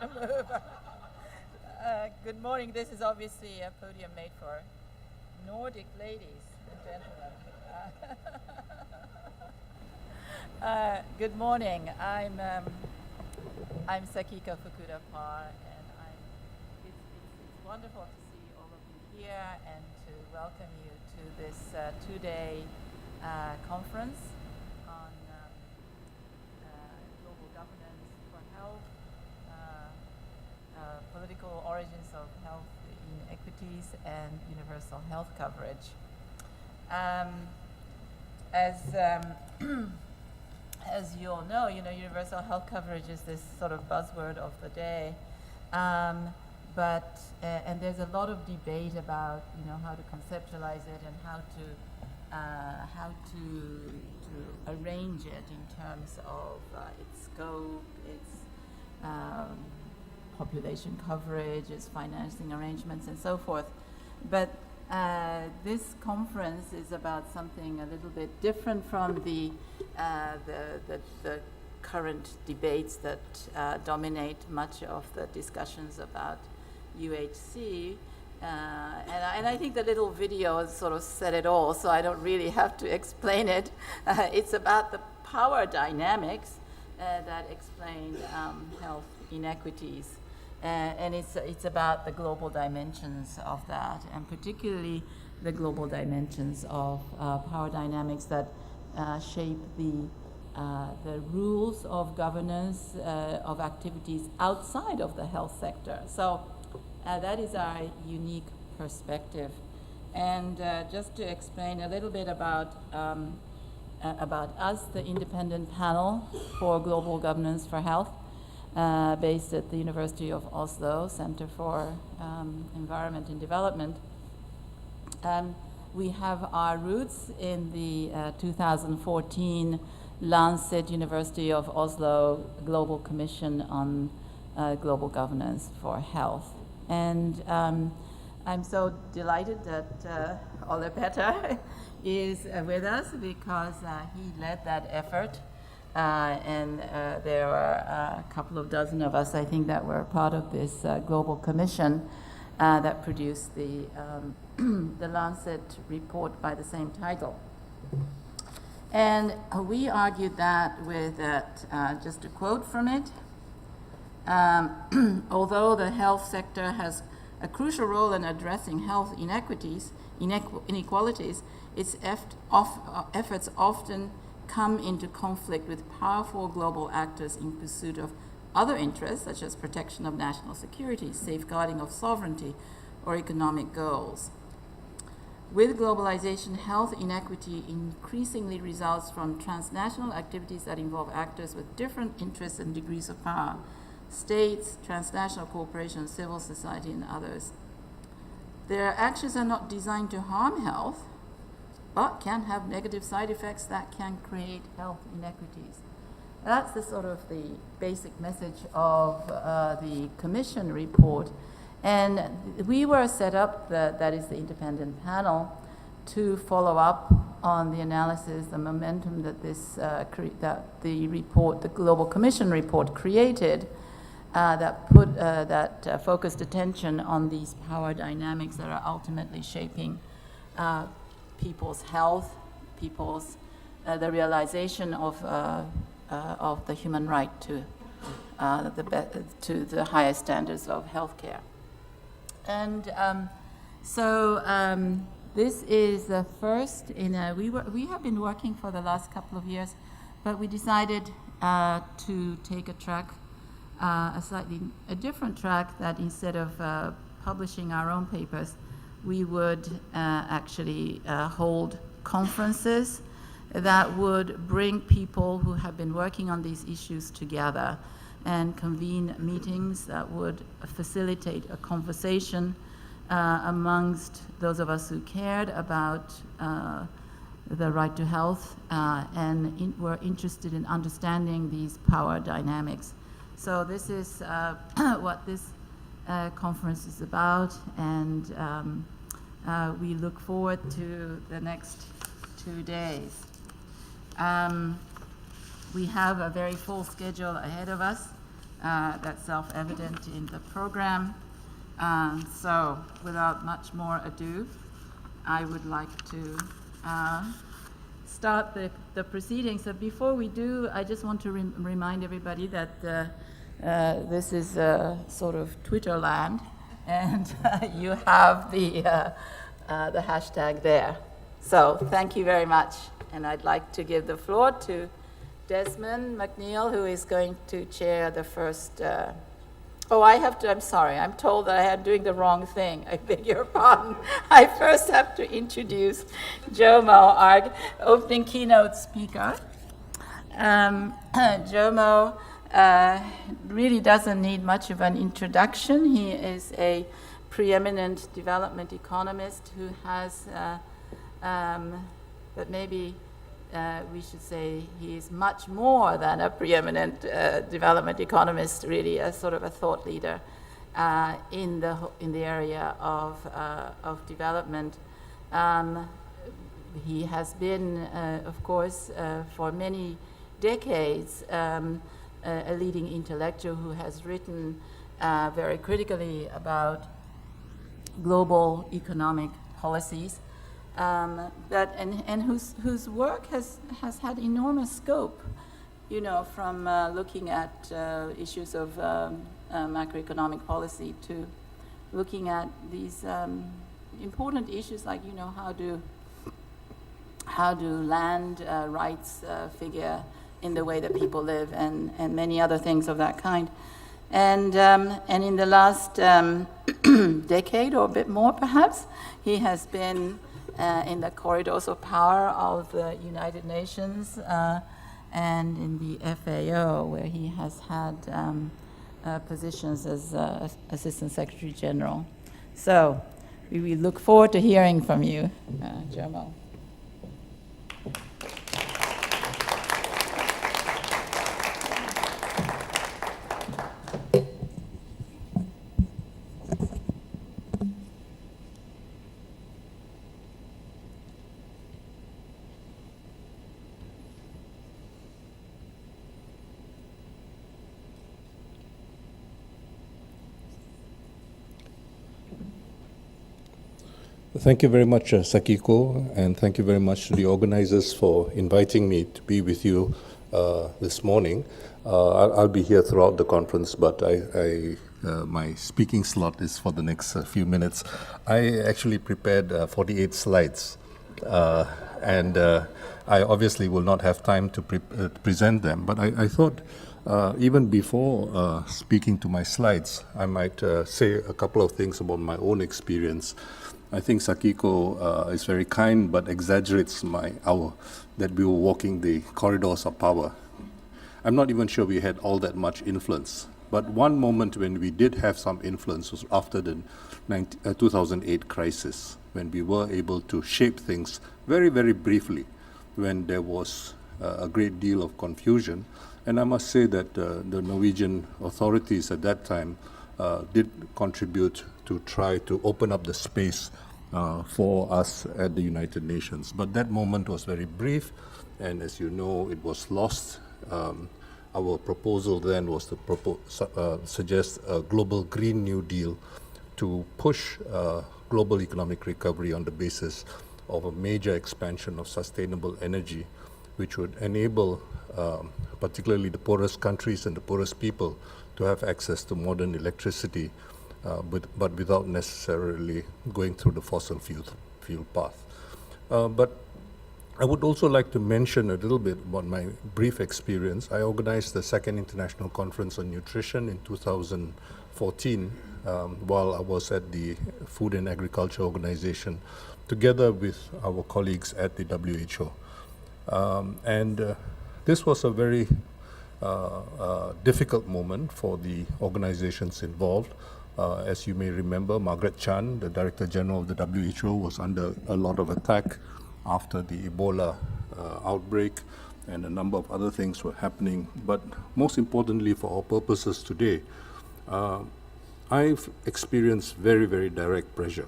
to move. Good morning. This is obviously a podium made for Nordic ladies and gentlemen. Good morning. I'm Sakiko Fukuda-Parr, and it's wonderful to see all of you here and to welcome you to this two-day conference on global governance for health, political origins of health inequities, and universal health coverage. As you all know, universal health coverage is this sort of buzzword of the day, and there's a lot of debate about how to conceptualize it and how to arrange it in terms of its scope, its population coverage, its financing arrangements, and so forth. But this conference is about something a little bit different from the current debates that dominate much of the discussions about UHC. And I think the little video sort of said it all, so I don't really have to explain it. It's about the power dynamics that explain health inequities. And it's about the global dimensions of that, and particularly the global dimensions of power dynamics that shape the rules of governance of activities outside of the health sector. So that is our unique perspective. And just to explain a little bit about us, the independent panel for global governance for health, based at the University of Oslo, Center for Environment and Development. We have our roots in the 2014 Lancet University of Oslo Global Commission on Global Governance for Health. And I'm so delighted that Ole Petter is with us because he led that effort. And there are a couple of dozen of us, I think, that were part of this global commission that produced the Lancet report by the same title. And we argued that with just a quote from it. Although the health sector has a crucial role in addressing health inequities, its efforts often come into conflict with powerful global actors in pursuit of other interests, such as protection of national security, safeguarding of sovereignty, or economic goals. With globalization, health inequity increasingly results from transnational activities that involve actors with different interests and degrees of power: states, transnational corporations, civil society, and others. Their actions are not designed to harm health, but can have negative side effects that can create health inequities. That's the sort of the basic message of the Commission report. And we were set up, that is the independent panel, to follow up on the analysis, the momentum that the Global Commission report created, that focused attention on these power dynamics that are ultimately shaping people's health, the realization of the human right to the highest standards of healthcare. And this is the first we have been working for the last couple of years, but we decided to take a track, a different track, that instead of publishing our own papers, we would actually hold conferences that would bring people who have been working on these issues together and convene meetings that would facilitate a conversation amongst those of us who cared about the right to health and were interested in understanding these power dynamics. So this is what this conference is about, and we look forward to the next 2 days. We have a very full schedule ahead of us. that's self-evident in the program. So without much more ado, I would like to start the proceedings. So before we do, I just want to remind everybody that this is sort of Twitter land, and you have the hashtag there. So thank you very much, and I'd like to give the floor to Desmond McNeil, who is going to chair the first. I'm sorry, I'm told that I'm doing the wrong thing. I beg your pardon. I first have to introduce Jomo, our opening keynote speaker. Jomo really doesn't need much of an introduction. He is a preeminent development economist who has, but maybe we should say he is much more than a preeminent development economist, really a sort of a thought leader in the area of development. He has been, of course, for many decades, a leading intellectual who has written very critically about global economic policies. Whose work has had enormous scope, from looking at issues of macroeconomic policy to looking at these important issues like, how do land rights figure in the way that people live, and many other things of that kind. And in the last decade or a bit more, perhaps, he has been in the corridors of power of the United Nations and in the FAO, where he has had positions as Assistant Secretary General. So we look forward to hearing from you, Jomo. Thank you very much, Sakiko, and thank you very much to the organizers for inviting me to be with you this morning. I'll be here throughout the conference, but my speaking slot is for the next few minutes. I actually prepared 48 slides, and I obviously will not have time to present them, but I thought even before speaking to my slides, I might say a couple of things about my own experience. I think Sakiko is very kind, but exaggerates that we were walking the corridors of power. I'm not even sure we had all that much influence. But one moment when we did have some influence was after the 2008 crisis, when we were able to shape things very, very briefly, when there was a great deal of confusion. And I must say that the Norwegian authorities at that time did contribute to try to open up the space for us at the United Nations. But that moment was very brief, and as you know, it was lost. Our proposal then was to suggest a global Green New Deal to push global economic recovery on the basis of a major expansion of sustainable energy, which would enable particularly the poorest countries and the poorest people to have access to modern electricity, but without necessarily going through the fossil fuel path. But I would also like to mention a little bit about my brief experience. I organized the Second International Conference on Nutrition in 2014 while I was at the Food and Agriculture Organization, together with our colleagues at the WHO. This was a very difficult moment for the organizations involved. As you may remember, Margaret Chan, the Director General of the WHO, was under a lot of attack after the Ebola outbreak, and a number of other things were happening. But most importantly for our purposes today, I've experienced very, very direct pressure.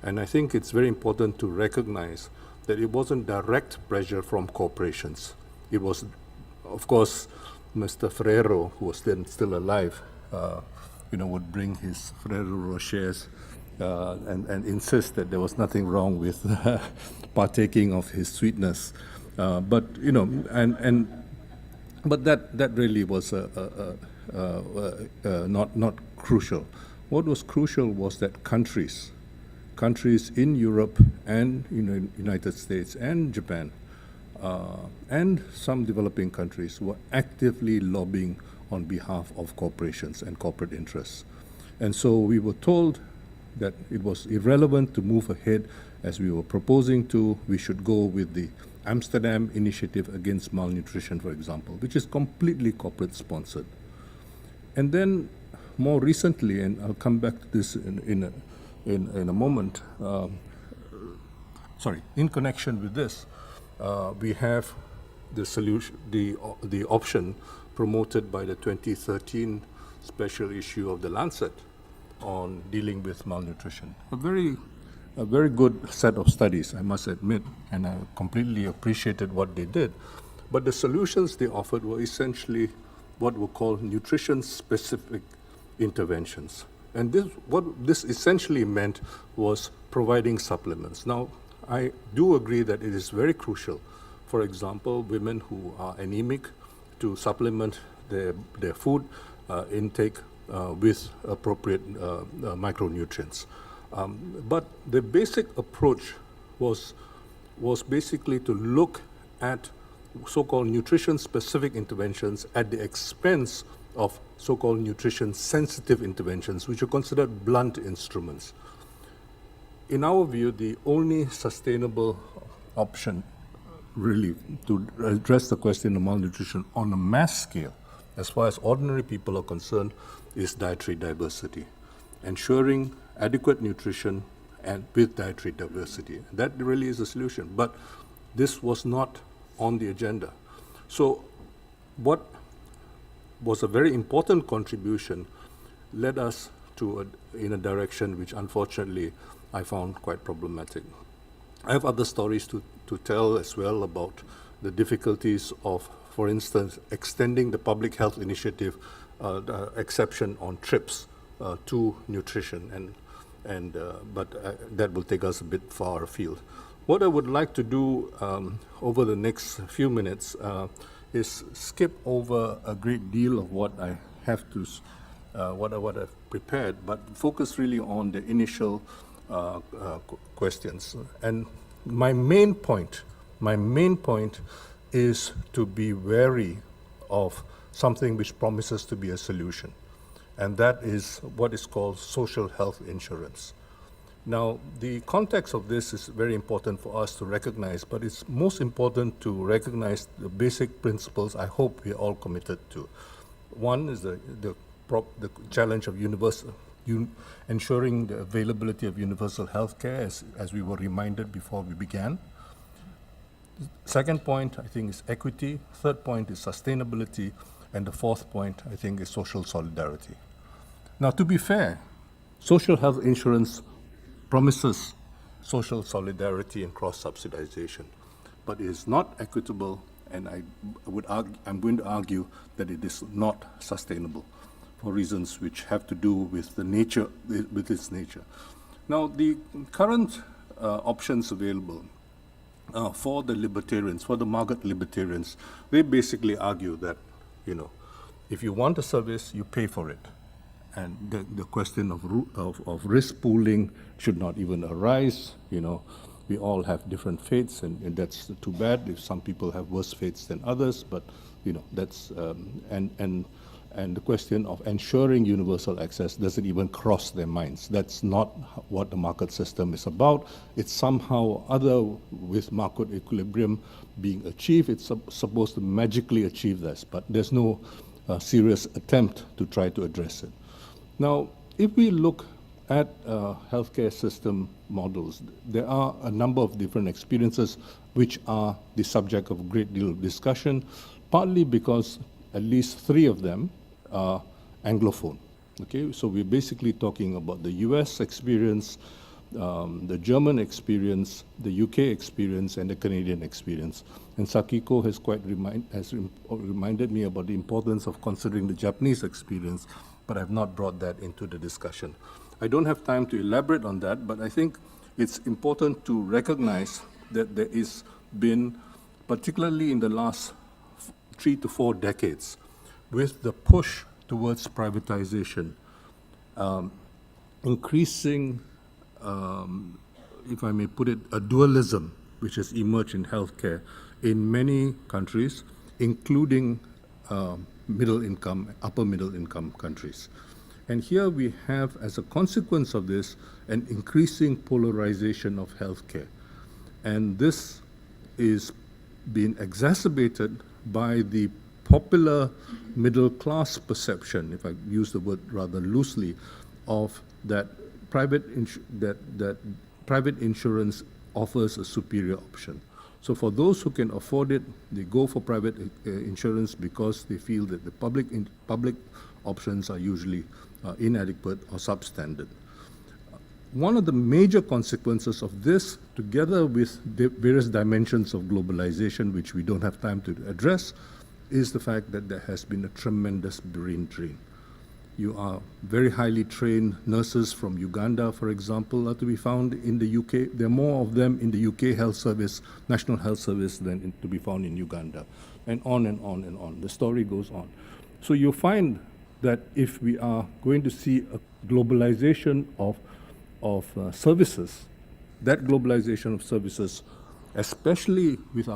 And I think it's very important to recognize that it wasn't direct pressure from corporations. It was, of course, Mr. Ferrero, who was then still alive, would bring his Ferrero Rochers and insist that there was nothing wrong with partaking of his sweetness. But that really was not crucial. What was crucial was that countries in Europe and United States and Japan and some developing countries were actively lobbying on behalf of corporations and corporate interests. And so we were told that it was irrelevant to move ahead as we were proposing to. We should go with the Amsterdam Initiative Against Malnutrition, for example, which is completely corporate sponsored. And then more recently, and I'll come back to this in a moment, in connection with this, we have the solution, the option promoted by the 2013 special issue of The Lancet on dealing with malnutrition. A very good set of studies, I must admit, and I completely appreciated what they did. But the solutions they offered were essentially what were called nutrition-specific interventions. And what this essentially meant was providing supplements. Now, I do agree that it is very crucial, for example, women who are anemic, to supplement their food intake with appropriate micronutrients. But the basic approach was basically to look at so-called nutrition-specific interventions at the expense of so-called nutrition-sensitive interventions, which are considered blunt instruments. In our view, the only sustainable option really to address the question of malnutrition on a mass scale, as far as ordinary people are concerned, is dietary diversity, ensuring adequate nutrition and with dietary diversity. That really is the solution, but this was not on the agenda. So what was a very important contribution led us in a direction which unfortunately I found quite problematic. I have other stories to tell as well about the difficulties of, for instance, extending the public health initiative exception on trips to nutrition, but that will take us a bit far afield. What I would like to do over the next few minutes is skip over a great deal of what I have to, what I've prepared, but focus really on the initial questions. And my main point is to be wary of something which promises to be a solution, and that is what is called social health insurance. Now, the context of this is very important for us to recognize, but it's most important to recognize the basic principles I hope we're all committed to. One is the challenge of ensuring the availability of universal health care, as we were reminded before we began. Second point, I think, is equity. Third point is sustainability. And the fourth point, I think, is social solidarity. Now, to be fair, social health insurance promises social solidarity and cross-subsidization, but it is not equitable, and I'm going to argue that it is not sustainable for reasons which have to do with its nature. Now, the current options available for the libertarians, for the market libertarians, they basically argue that, if you want a service, you pay for it. And the question of risk pooling should not even arise. We all have different fates, and that's too bad if some people have worse fates than others. But that's and the question of ensuring universal access doesn't even cross their minds. That's not what the market system is about. It's somehow other with market equilibrium being achieved. It's supposed to magically achieve this, but there's no serious attempt to try to address it. Now, if we look at healthcare system models, there are a number of different experiences which are the subject of a great deal of discussion, partly because at least 3 of them are Anglophone. Okay, so we're basically talking about the US experience, the German experience, the UK experience, and the Canadian experience. And Sakiko has reminded me about the importance of considering the Japanese experience, but I've not brought that into the discussion. I don't have time to elaborate on that, but I think it's important to recognize that there has been, particularly in the last 3 to 4 decades, with the push towards privatization, increasing, if I may put it, a dualism which has emerged in healthcare in many countries, including middle income, upper middle income countries. And here we have, as a consequence of this, an increasing polarization of healthcare. And this is being exacerbated by the popular middle class perception, if I use the word rather loosely, of that private insurance offers a superior option. So for those who can afford it, they go for private insurance because they feel that the public options are usually inadequate or substandard. One of the major consequences of this, together with the various dimensions of globalization, which we don't have time to address, is the fact that there has been a tremendous brain drain. You are very highly trained nurses from Uganda, for example, are to be found in the UK. There are more of them in the UK Health Service, National Health Service, than to be found in Uganda, and on and on and on. The story goes on. So you find that if we are going to see a globalization of services, that globalization of services, especially with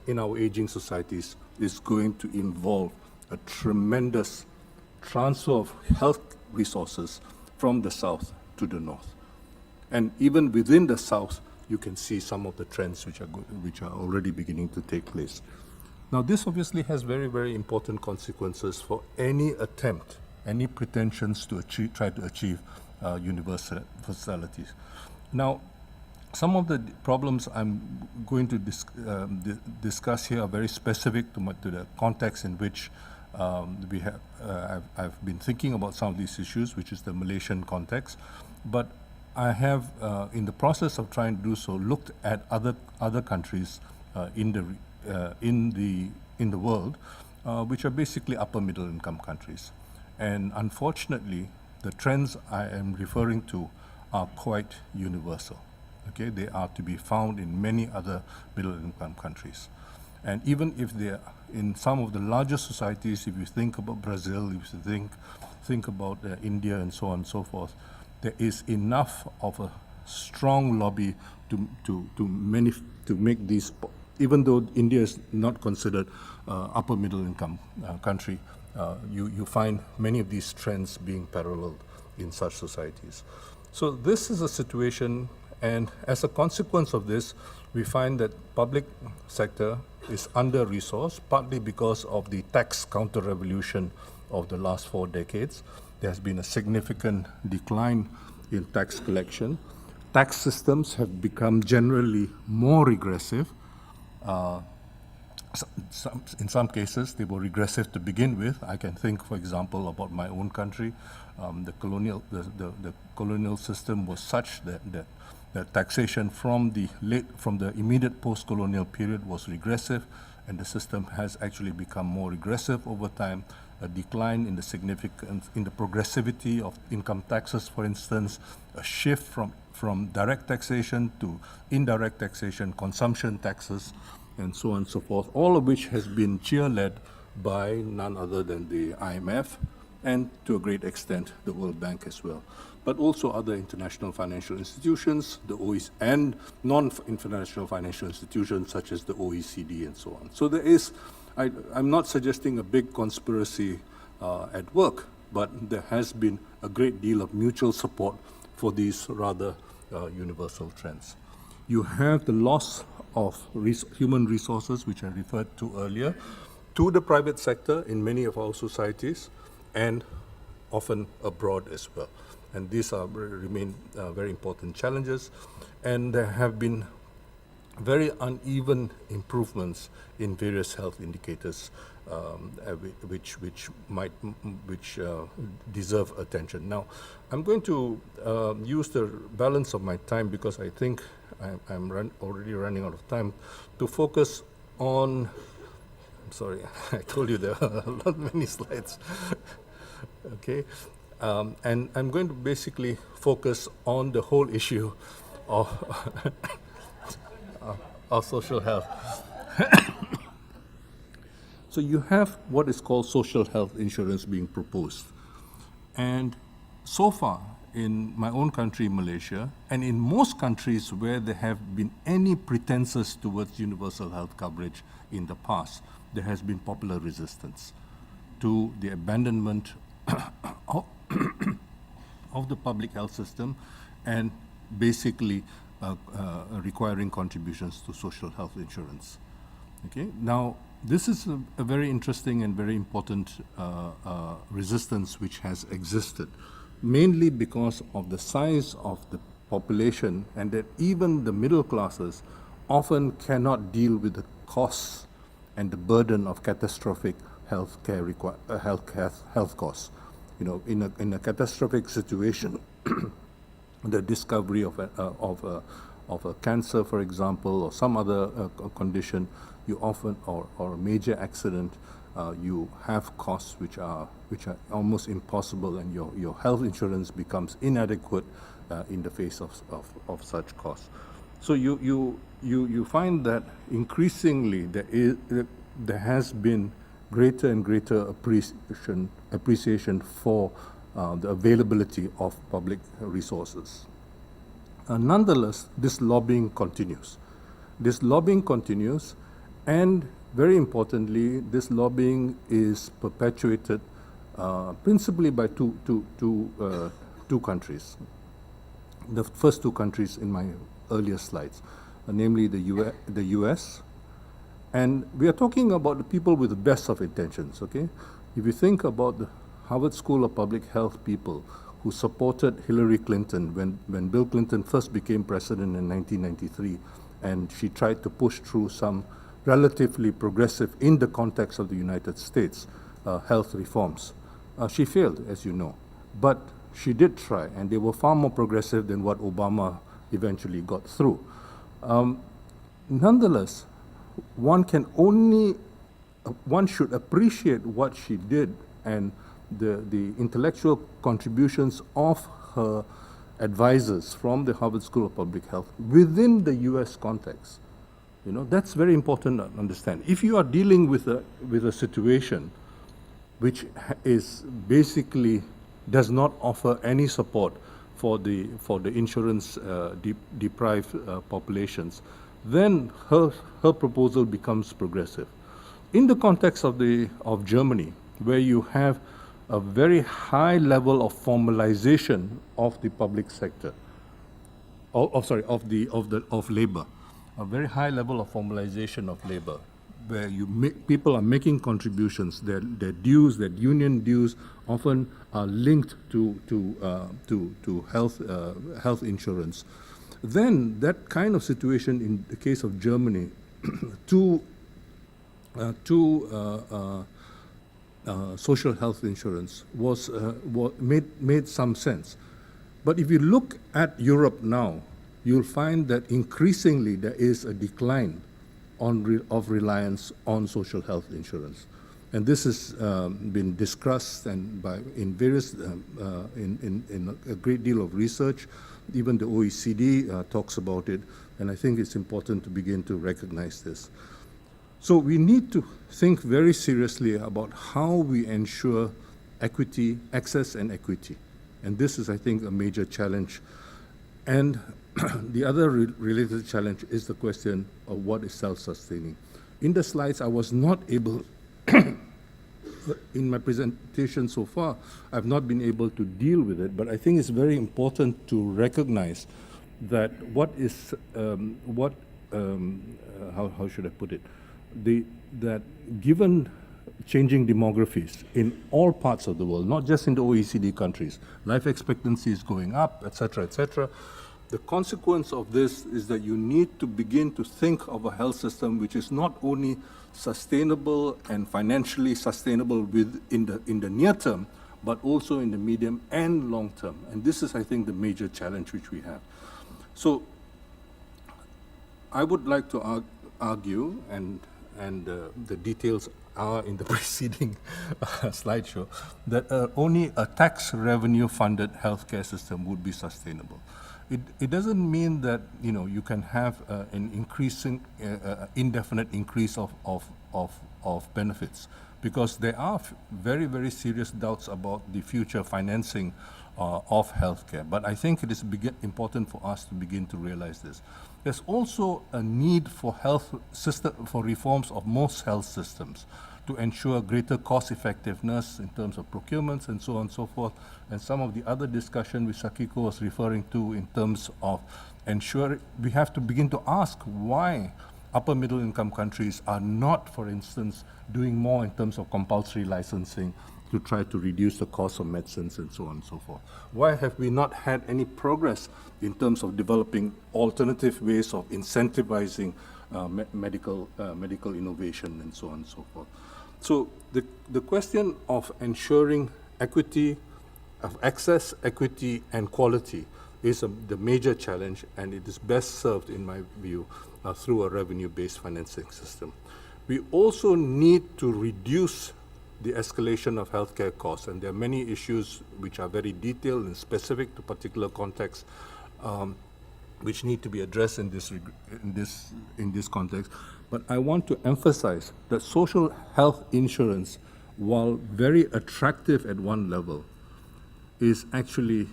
in our aging societies, is going to involve a tremendous transfer of health resources from the south to the north. And even within the south, you can see some of the trends which are already beginning to take place. Now, this obviously has very, very important consequences for any attempt, any pretensions to try to achieve universalities. Now, some of the problems I'm going to discuss here are very specific to the context in which I've been thinking about some of these issues, which is the Malaysian context. But I have, in the process of trying to do so, looked at other countries in the world, which are basically upper middle income countries. And unfortunately, the trends I am referring to are quite universal. Okay, they are to be found in many other middle income countries. And even if they are in some of the larger societies, if you think about Brazil, if you think about India and so on and so forth, there is enough of a strong lobby to make these, even though India is not considered upper middle income country, you find many of these trends being paralleled in such societies. So this is a situation, and as a consequence of this, we find that public sector is under-resourced, partly because of the tax counter-revolution of the last 4 decades. There has been a significant decline in tax collection. Tax systems have become generally more regressive. In some cases, they were regressive to begin with. I can think, for example, about my own country. The colonial system was such that taxation from the immediate post-colonial period was regressive, and the system has actually become more regressive over time. A decline in the significance, in the progressivity of income taxes, for instance, a shift from direct taxation to indirect taxation, consumption taxes, and so on and so forth, all of which has been cheer-led by none other than the IMF, and to a great extent the World Bank as well, but also other international financial institutions, the OECD, and non-international financial institutions such as the OECD and so on. So there is, I'm not suggesting a big conspiracy at work, but there has been a great deal of mutual support for these rather universal trends. You have the loss of human resources, which I referred to earlier, to the private sector in many of our societies, and often abroad as well. And these remain very important challenges. And there have been very uneven improvements in various health indicators, which deserve attention. Now, I'm going to use the balance of my time, because I think I'm already running out of time, to focus on. I'm sorry, I told you there are not many slides. Okay, and I'm going to basically focus on the whole issue of of social health. So you have what is called social health insurance being proposed. And so far, in my own country, Malaysia, and in most countries where there have been any pretenses towards universal health coverage in the past, there has been popular resistance to the abandonment of, of the public health system, and basically requiring contributions to social health insurance. Okay. Now, this is a very interesting and very important resistance which has existed, mainly because of the size of the population, and that even the middle classes often cannot deal with the costs and the burden of catastrophic health costs. You know, in a catastrophic situation, the discovery of a cancer, for example, or some other condition, you often, or a major accident, you have costs which are almost impossible, and your health insurance becomes inadequate in the face of such costs. So you find that increasingly there has been greater and greater appreciation for the availability of public resources. Nonetheless, this lobbying continues. And very importantly, this lobbying is perpetuated principally by two countries. The first two countries in my earlier slides, namely the US. And we are talking about the people with the best of intentions, okay? If you think about the Harvard School of Public Health people who supported Hillary Clinton when Bill Clinton first became president in 1993, and she tried to push through some relatively progressive, in the context of the United States, health reforms. She failed, as you know, but she did try, and they were far more progressive than what Obama eventually got through. Nonetheless, one should appreciate what she did and the intellectual contributions of her advisors from the Harvard School of Public Health within the US context. You know, that's very important to understand. If you are dealing with a situation which is basically does not offer any support for the insurance deprived populations, then her proposal becomes progressive. In the context of Germany, where you have a very high level of formalization of the public sector, of labor, a very high level of formalization of labor, where people are making contributions. Their dues, their union dues, often are linked to health insurance. Then that kind of situation, in the case of Germany, social health insurance made some sense. But if you look at Europe now, you'll find that increasingly there is a decline of reliance on social health insurance, and this has been discussed and in a great deal of research. Even the OECD talks about it, and I think it's important to begin to recognize this. So we need to think very seriously about how we ensure equity, access and equity. And this is, I think, a major challenge. And the other related challenge is the question of what is self-sustaining. In the slides, I was not able, in my presentation so far, I've not been able to deal with it, but I think it's very important to recognize that how should I put it? That given changing demographies in all parts of the world, not just in the OECD countries, life expectancy is going up, etc., etc. The consequence of this is that you need to begin to think of a health system which is not only sustainable and financially sustainable in the near term, but also in the medium and long term. And this is, I think, the major challenge which we have. So I would like to argue, and the details are in the preceding slideshow, that only a tax revenue funded healthcare system would be sustainable. It doesn't mean that you can have an increasing indefinite increase of benefits, because there are very, very serious doubts about the future financing of healthcare. But I think it is important for us to begin to realize this. There's also a need for for reforms of most health systems to ensure greater cost effectiveness in terms of procurements and so on and so forth. And some of the other discussion which Sakiko was referring to in terms of ensuring, we have to begin to ask why upper middle income countries are not, for instance, doing more in terms of compulsory licensing to try to reduce the cost of medicines and so on and so forth. Why have we not had any progress in terms of developing alternative ways of incentivizing medical innovation and so on and so forth? So the question of ensuring equity, of access, equity, and quality is the major challenge, and it is best served, in my view, through a revenue-based financing system. We also need to reduce the escalation of healthcare costs, and there are many issues which are very detailed and specific to particular contexts, which need to be addressed in this context. But I want to emphasize that social health insurance, while very attractive at one level, is actually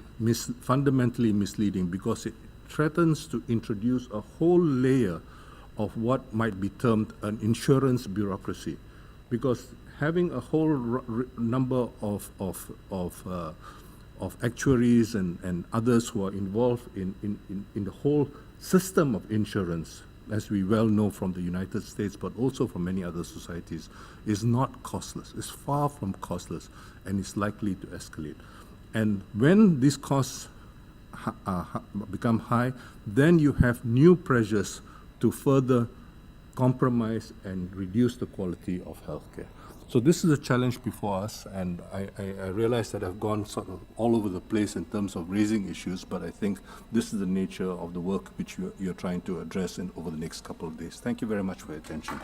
fundamentally misleading, because it threatens to introduce a whole layer of what might be termed an insurance bureaucracy, because having a whole number of actuaries and others who are involved in the whole system of insurance, as we well know from the United States, but also from many other societies, is not costless. It's far from costless, and it's likely to escalate. And when these costs become high, then you have new pressures to further compromise and reduce the quality of healthcare. So this is a challenge before us, and I realize that I've gone sort of all over the place in terms of raising issues, but I think this is the nature of the work which you're trying to address over the next couple of days. Thank you very much for your attention.